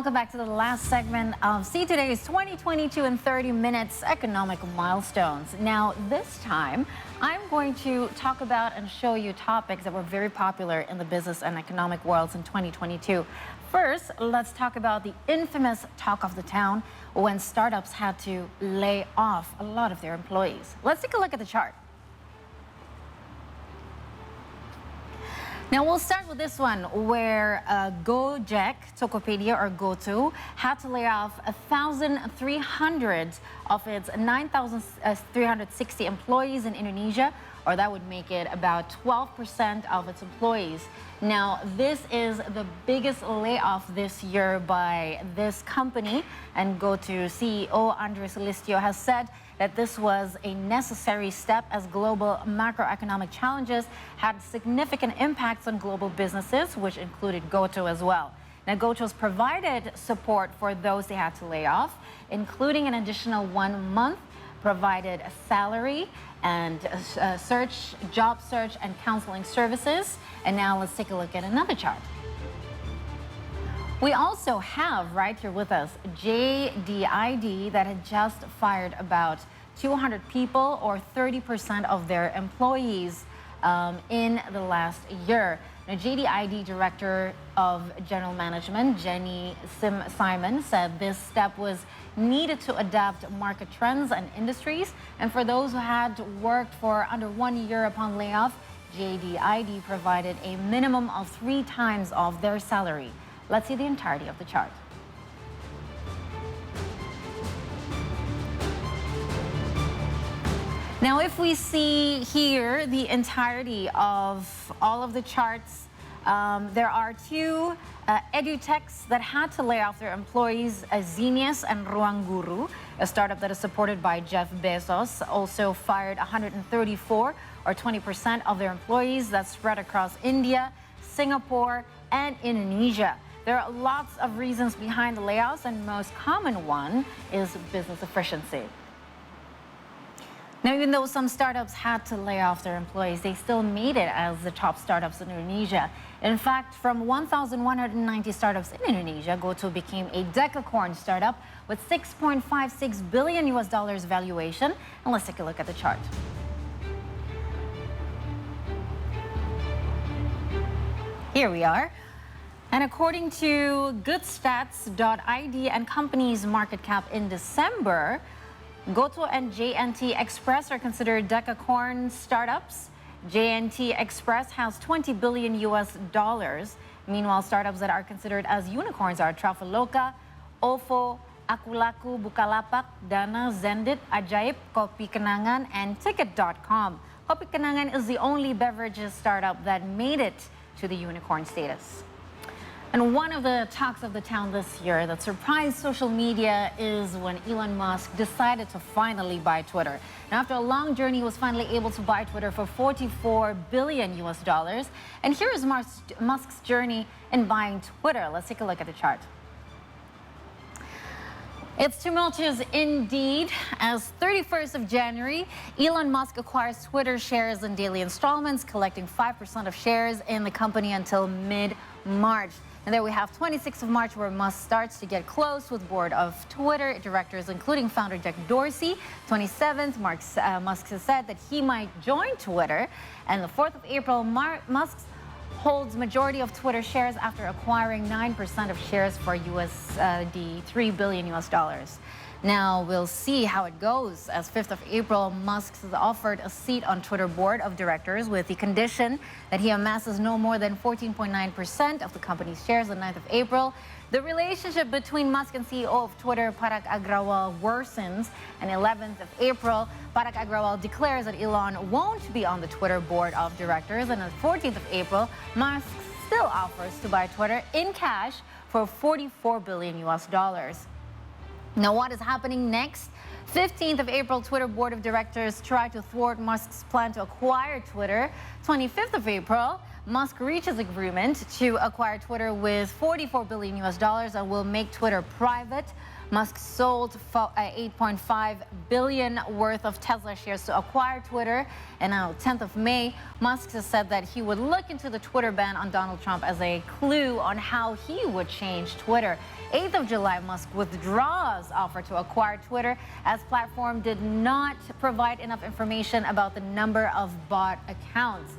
welcome back to the last segment of See Today's 2022 in 30 Minutes Economic Milestones. Now, this time, I'm going to talk about and show you topics that were very popular in the business and economic worlds in 2022. First, let's talk about the infamous talk of the town when startups had to lay off a lot of their employees. Let's take a look at the chart. Now, we'll start with this one where Gojek, Tokopedia, or GoTo, had to lay off 1,300 of its 9,360 employees in Indonesia, or that would make it about 12% of its employees. Now, this is the biggest layoff this year by this company, and GoTo CEO Andres Listio has said that this was a necessary step as global macroeconomic challenges had significant impacts on global businesses, which included GoTo as well. Now, GoTo's provided support for those they had to lay off, including an additional 1 month, provided a salary and job search and counseling services. And now let's take a look at another chart. We also have right here with us JDID that had just fired about 200 people, or 30% of their employees in the last year. Now, JDID Director of General Management, Jenny Simon, said this step was needed to adapt market trends and industries. And for those who had worked for under 1 year upon layoff, JDID provided a minimum of 3 times of their salary. Let's see the entirety of the chart. Now, if we see here the entirety of all of the charts, there are 2 edutechs that had to lay off their employees, Zenius and Ruang Guru, a startup that is supported by Jeff Bezos, also fired 134, or 20% of their employees. That's spread across India, Singapore, and Indonesia. There are lots of reasons behind the layoffs, and the most common one is business efficiency. Now, even though some startups had to lay off their employees, they still made it as the top startups in Indonesia. In fact, from 1,190 startups in Indonesia, GoTo became a decacorn startup with $6.56 billion valuation. And let's take a look at the chart. Here we are. And according to goodstats.id and company's market cap in December, GoTo and JNT Express are considered decacorn startups. JNT Express has $20 billion. Meanwhile, startups that are considered as unicorns are Traveloka, OVO, Akulaku, Bukalapak, Dana, Zendit, Ajaib, Kopi Kenangan, and Ticket.com. Kopi Kenangan is the only beverages startup that made it to the unicorn status. And one of the talks of the town this year that surprised social media is when Elon Musk decided to finally buy Twitter. Now, after a long journey, he was finally able to buy Twitter for $44 billion. And here is Musk's journey in buying Twitter. Let's take a look at the chart. It's tumultuous indeed, as 31st of January, Elon Musk acquires Twitter shares in daily installments, collecting 5% of shares in the company until mid-March. And there we have 26th of March, where Musk starts to get close with board of Twitter directors, including founder Jack Dorsey. 27th, Musk has said that he might join Twitter. And the 4th of April, Musk holds majority of Twitter shares after acquiring 9% of shares for $3 billion. Now, we'll see how it goes. As 5th of April, Musk has offered a seat on Twitter board of directors with the condition that he amasses no more than 14.9% of the company's shares. On 9th of April, the relationship between Musk and CEO of Twitter, Parag Agrawal, worsens. And 11th of April, Parag Agrawal declares that Elon won't be on the Twitter board of directors. And on 14th of April, Musk still offers to buy Twitter in cash for $44 billion. Now, what is happening next? 15th of April, Twitter board of directors try to thwart Musk's plan to acquire Twitter. 25th of April, Musk reaches agreement to acquire Twitter with $44 billion and will make Twitter private. Musk sold 8.5 billion worth of Tesla shares to acquire Twitter. And on 10th of May, Musk has said that he would look into the Twitter ban on Donald Trump as a clue on how he would change Twitter. 8th of July, Musk withdraws offer to acquire Twitter as platform did not provide enough information about the number of bot accounts.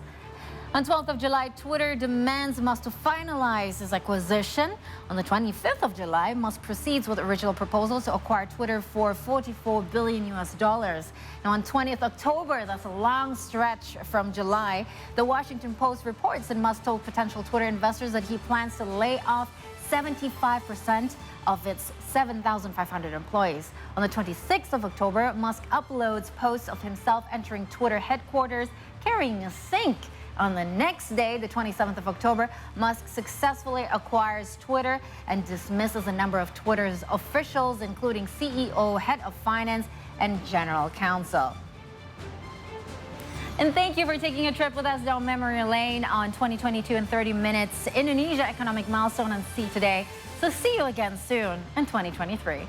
On 12th of July, Twitter demands Musk to finalize his acquisition. On the 25th of July, Musk proceeds with original proposals to acquire Twitter for $44 billion. Now on 20th October, that's a long stretch from July, the Washington Post reports that Musk told potential Twitter investors that he plans to lay off 75% of its 7,500 employees. On the 26th of October, Musk uploads posts of himself entering Twitter headquarters carrying a sink. On the next day, the 27th of October, Musk successfully acquires Twitter and dismisses a number of Twitter's officials, including CEO, head of finance, and general counsel. And thank you for taking a trip with us down memory lane on 2022 in 30 minutes Indonesia economic milestone and see today. So see you again soon in 2023.